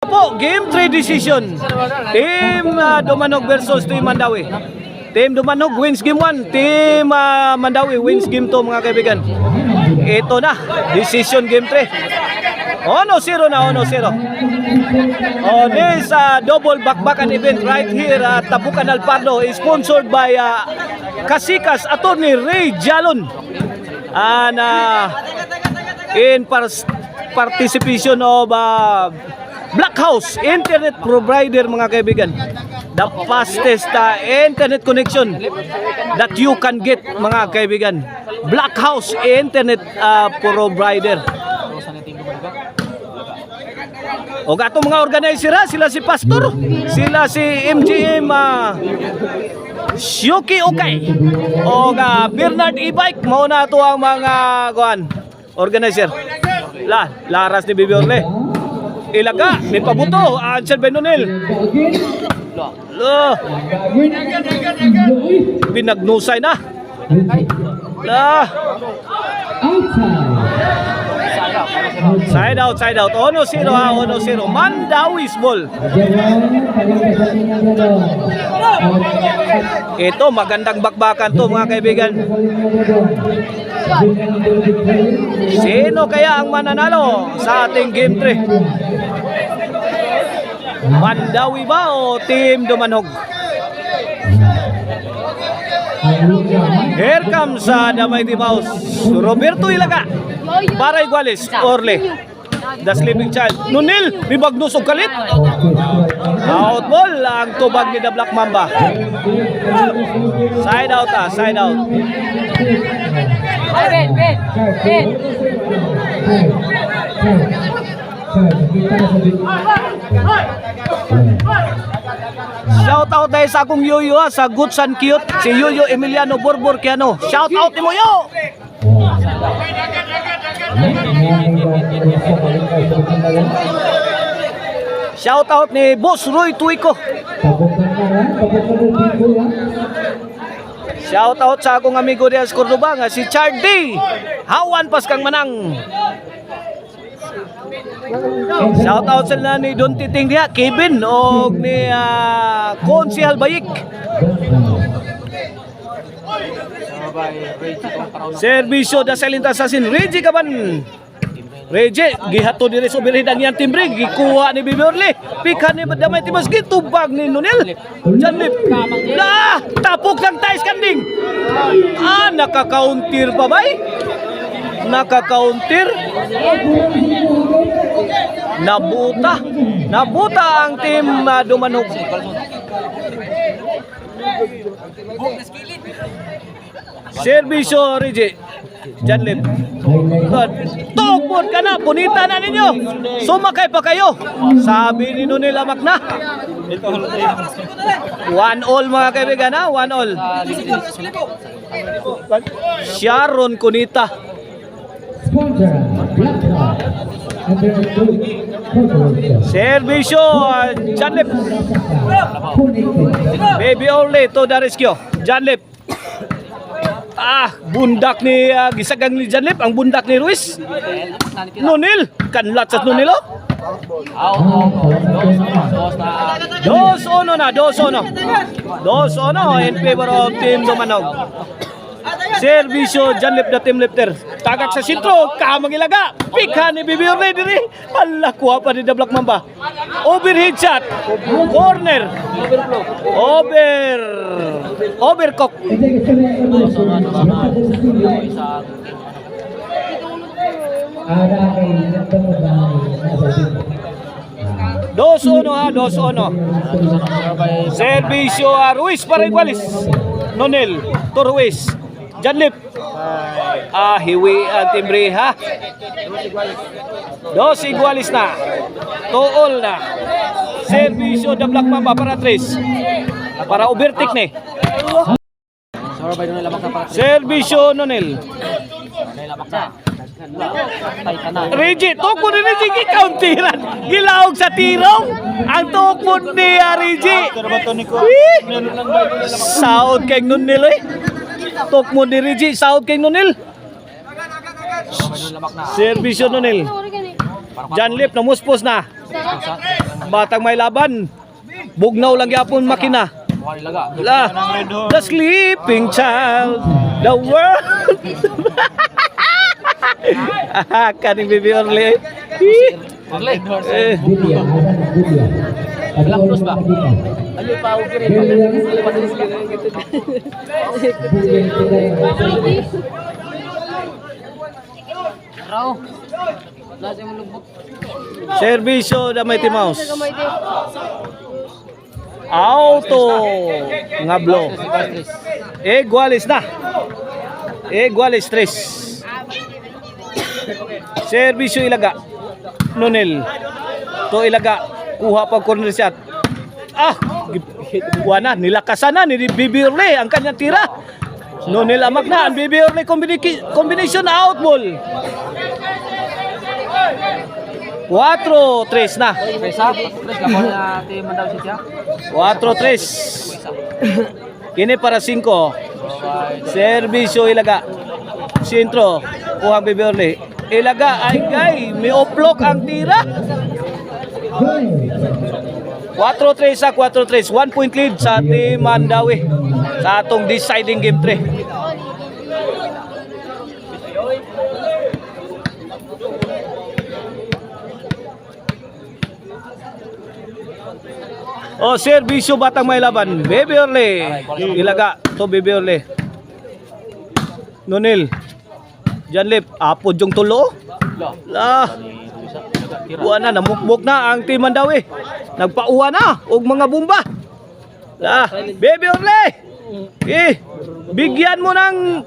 po, game 3 decision. Team Dumanog versus Team Mandawi. Team Dumanog wins game 1. Team Mandawi wins game 2 mga kaibigan. Ito na, decision game 3. 1-0 na, 1-0. On this double bakbakan event right here at Tabukan Alpardo is sponsored by Kasikas Attorney Ray Jalon. And in participation of Black House Internet Provider mga kaibigan. The fastest internet connection that you can get mga kaibigan. Black House Internet Provider. O gato mga organizer sila si Pastor, sila si MGM Shuki Okay. O Bernard E-Bike mao na to ang mga organizer. Laras ni Bibiorle. Ilaga ni Pabuto, Ansel Benonel. Binagnusay na. Side out. 1-0 1-0. Mandawi's ball. Ito magandang bakbakan to mga kaibigan. Sino kaya ang mananalo sa ating game 3? Mandawi ba o Team Dumanog? Here comes the Mighty Mouse. Roberto Ilaga. Para Iguales, Orle. The sleeping child. Nunil, bibagnos og kalit. Out ball ang tubag ni The Black Mamba. Side out side out. Ben. Shout out dahil sa akong Yoyo sa Good San Cute, si Yoyo Emiliano Borborquiano. Shout out ni mo yo. Shout out ni Boss Roy Tuico. Shout out sa akong amigo Diaz Cordoba nga si Chardy. Hawan pas kang manang. Shout out sila ni Don Titing diha, Kevin o ni Konsihal Bayik. Servisyo da Silent Assassin Reggie Kaban. Reggie gihato diri sa birhidang yan timbre, gikuha ni Bibiorle. Pikan ni Damay Timas gitubag ni Nunel. Janlip. Tapok lang tayo skanding. Nakaka-counter pa bay? Nakaka-counter. Nabuta ang team Dumanog. Servisyo Reggie. Janlip. Tugmod ka na, punita na ninyo. Sumakay pa kayo. Sabi ni Nunil Amak na. 1-1 mga kaibigan ha, 1-1. Sharon Cunita. Servisyo Janlip. Baby Orle to the rescue. Janlip. Bundak ni gisagang ni Janlip, ang bundak ni Ruiz. Nunil, kanlat sa Nunil oh. 2-1 na, 2-1 in favor of Team Dumanog. Servisyo Janlip na team lifter. Tagak sa sentro, kamang ilaga. Pika ni Bibiorle diri. Hala, kuha pa ni The Black Mamba. Overhead shot. Corner. Overcock. Dos uno. Servisyo Ruiz para Iguales. Nonel to Ruiz. Janlip. Hiwi ang timbre ha. Dos Iguales na. Tool na. Servisyo The Black Mamba para Tres. Para overtake ni. Servisyo Nonel. Reggie, tukod ni Reggie gi-counteran. Gilaog sa tirong. Ang tukod ni Reggie. Saud kay Nunil eh. Tukod ni Reggie, saud kay Nunil. Servisyo Nunil. Janlip na muspos na. batang may laban. Bugnaw lang yapon makina. La, the sleeping child, the world. Kaning Bibi Orly. Terus ba? Ano pa ako rin? Raw. Lasa mo lubok. Servisyo da Mighty Mouse. Auto ngablo. Igualis na. Igualis 3. Servisyo ilaga. Nonel. To ilaga. Kuha pag corner shot. Buwana nilakasan na ni Bibi Orly ang kanyang tira. Nonel amak na ang Bibi Orly combination out ball. 4-3 na. Pesa, tres kapon na team daw siya. 4-3. Kini para 5. Servisyo ilaga. Sentro. Kuha Bibi Orly. Ilaga ay gay. May oplok ang tira. 4-3 sa 4-3. 1 point lead sa Team Mandawi sa atong deciding game 3. Servisyo batang may laban. Bibi Orly. Ilaga to Bibi Orly. Nonil. Janlip. Apod yung tulo. La. Uwa na. Namukbok na ang Team Mandawi. Nagpauwa na. Og mga bomba. La. Bibi Orly. Bigyan mo ng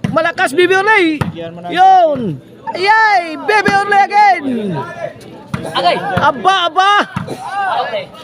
malakas Bibi Orly. Yun. Ayay. Bibi Orly again. Agay. Aba.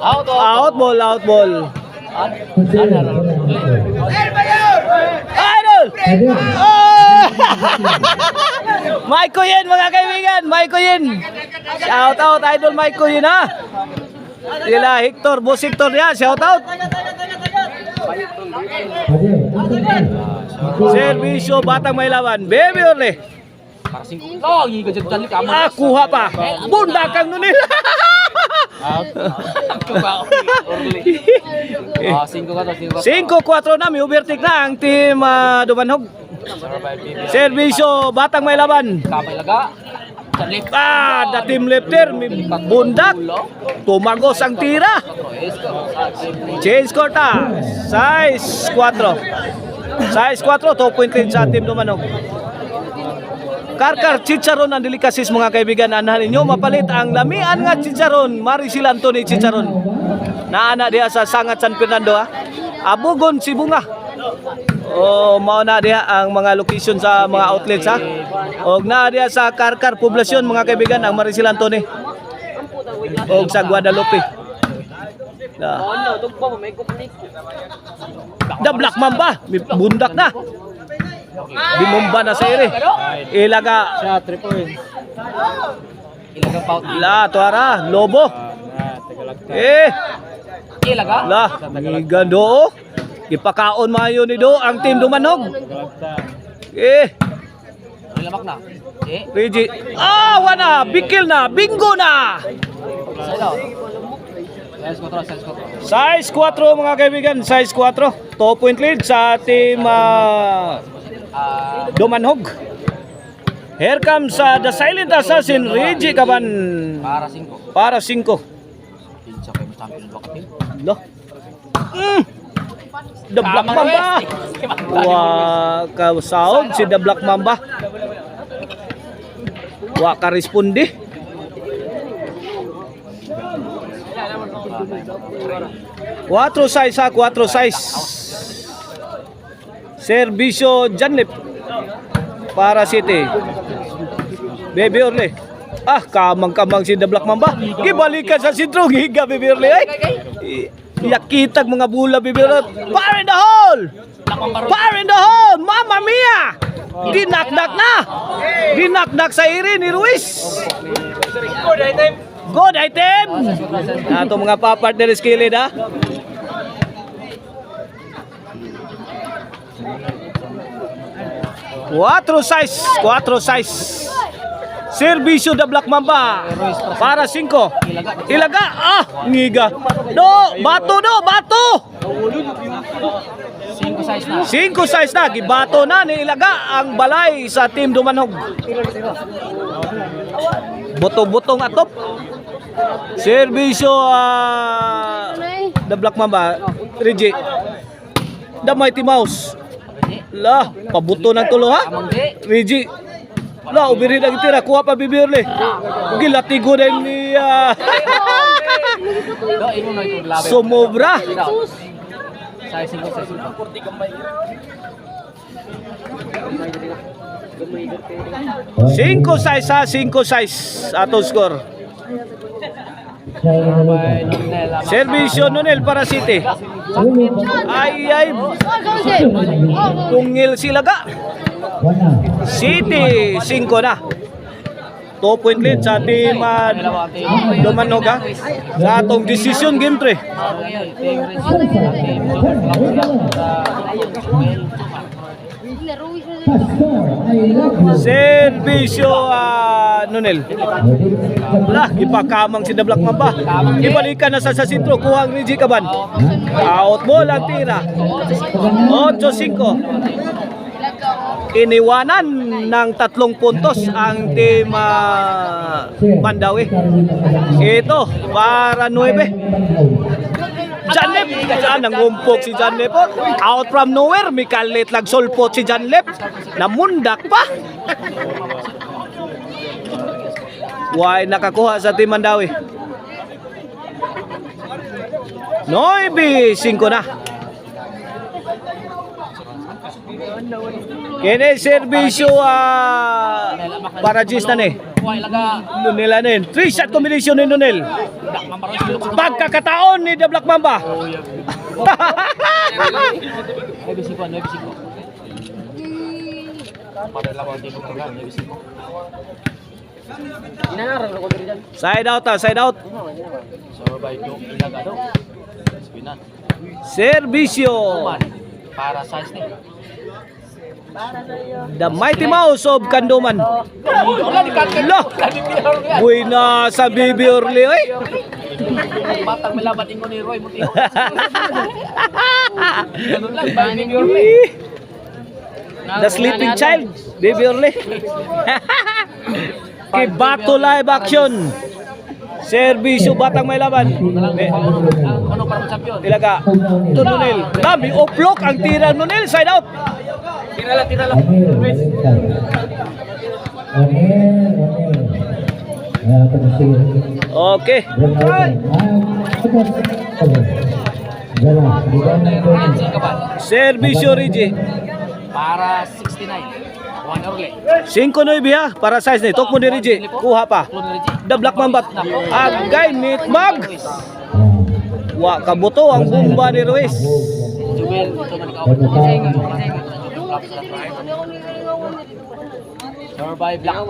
Out Out ball. Idol! Maiko Yin mga kaibigan, Maiko Yin. Shout out Idol Maiko Yin ha. Sila Hector, Boss Hector ya, shout out. Servisyo batang may laban, Bibi Orly. Para 5. Oh, gigajag dali ka mo. Kuha pa. Bunda kang nun nila. 5-4 na, may overtake na ang Team Dumanhog. Servisyo, batang may laban. Kapay laga. The team lifter, may bundak. Tumagos ang tira. Change korta. Size 4. Size 4, 2 point lead sa Team Dumanhog. Karkar Chicharon ang delikasis mga kaibigan. Anahan ninyo mapalit ang lamian nga Chicharon. Maricel Anthony Chicharon. Naana diha sa Sangat San Fernando ha. Abugon si Bunga. Mao na diha ang mga location sa mga outlets ha. Og na diha sa Karkar poblasyon mga kaibigan ang Maricel Anthony. Og sa Guadalupe. The Black Mamba, bundak na. Binumba na sa ere. Ilaga. Sa 3 point. Ilaga paut. La, tuara, lobo. Ilaga. La, gando. Ipakaon mayo ni do ang Team Dumanhog. Ilamak na. Regi. Wana, bikil na, bingo na. Size 4 mga kaibigan, size 4. 2 point lead sa Team Dumanhog. Here comes the silent assassin Reggie Caban. Para 5. Lo. The Black Mamba. Kausahod si The Black Mamba. Ka responde. Quatro size ha, 4 size. Servisyo Janlip para City. Bibi Orly. Kamang-kamang si The Black Mamba. Gibalikan sa sentro, giga Bibi Orly ay. Yakitag mga bula Bibi Orly. Fire in the hole! Fire in the hole! Mamma mia! Dinakdak na! Dinakdak sa iri ni Ruiz. Good item! Ato mga pa-partner skilled ha. Quatro size. Servisyo da Black Mamba. Para 5. Ilaga. Ngiga. Bato. 5 size na. 5 size na. Gibato na ni Ilaga ang balay sa Team Dumanog. Buto-butong atop. Servisyo da Black Mamba. Regi. The Mighty Mouse. La, pabuto ng tulo ha. Amang di. Regi. La, ubiri na itira. Kuha pa bibirli. Gilatigo na ni Do, imo na ito labi. sumobra. Size 5, size 5 size ha, 5 size atong score. Servisyo Nonel para City. Ay, tungil sila ka. City, 5 na. 2 point lead sa Team Dumanog ha. Sa atong decision game 3. Servisyo Nonel. Wala, ipakamang si The Black Mamba. Ibalikan na sa sentro, kuha ang Regi Kaban. Out ball ang tira. 8-5. Iniwanan ng 3 puntos ang Team Mandawi. Ito, para 9. Janlep, nangumpok si Janlep. Out from nowhere, may kalit lang sulpot si Janlep. Namundak pa. Why nakakuha sa Team Mandawi. 9-5 na. Kini servisyo para Gis na ni. Nonel na 3 shot combination ni Nonel. Pagkakataon ni The Black Mamba. Side out. Servisyo para size ni. The Mighty Mouse of Kanduman. Lo, buhay na sa Bibi Orly, oy. Batang malabat ingo ni Roy Muti. Ganun lang, Bibi Orly. The Sleeping Child, Bibi Orly. Kibato live action. Servisyo Batang may laban. Ano para champion? Ilaga. Ito Nonel. Dami oplok ang tira Nonel. Side out. Tira lang. Okay. Servisyo Regi. Para 69. 1 Orly. 5-9 ha. Para size ni. Tok mo ni Regi. Kuha pa. The Black Mamba. Agay nitmag. Wa kabuto ang bumba ni Ruiz. Jubel, ito man ikaw. Survive Black.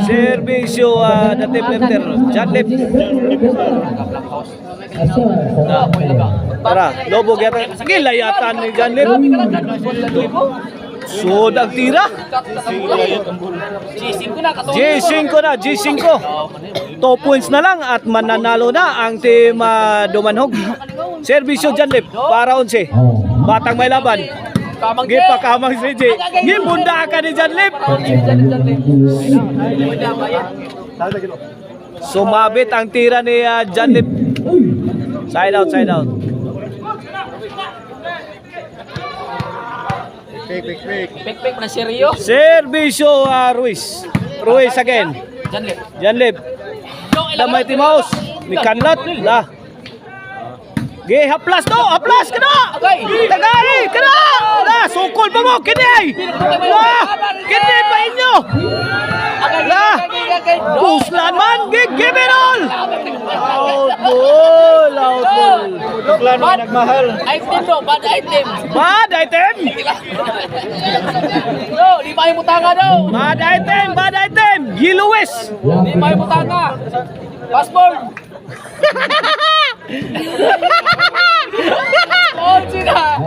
Servisyo na team lifter. Janlep. Black House. Tara, lobog yata. Gilayatan ni Janlep. Sud ang tira. G5 na. 2 points na lang at mananalo na ang Team Dumanog. Servisyo Janlep para 11. Batang may laban. Gipakamang si J. Gimbunda ka ni Janlep. Sumabit ang tira ni Janlep. Side out. Pek na seryo. Servisyo Ruiz. Ruiz again. Janlep. The Mighty Mouse. Ni Kanlat. La. Haplas to. Haplas ka na. Tagay. Ka na. La. Sukol pa mo. Kini. La. Kini pa inyo. La. Puslan man. Give it all. Out ball. Puslan man nagmahal. Item do. Bad item. No, di maay mutanga daw. Bad item. Giluwes. Di maay mutanga. Passport. Onse na.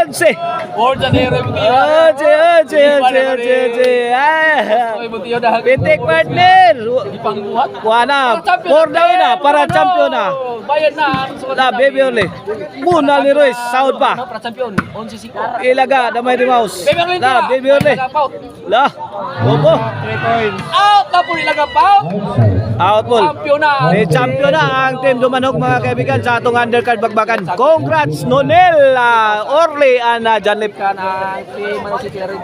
11. More than Hero Butiyo. Oy, Butiyo dah. Pitik partner. Pangbuhat. Kuha na. 4 down na para champion na. Bayad na. La, baby only. Muna ni Ruiz. Sound pa. Para champion. 11-5. Ilaga, damay di mouse. Baby only. La, baby only. La, bobo. Out na po nilaga pa. Out ball. Champion na. May champion na ang Team Dumanog mga kaibigan sa atong undercard bagbakan. Congrats Nonel, Orly, and Janlip. Kan ang team ano si Terry.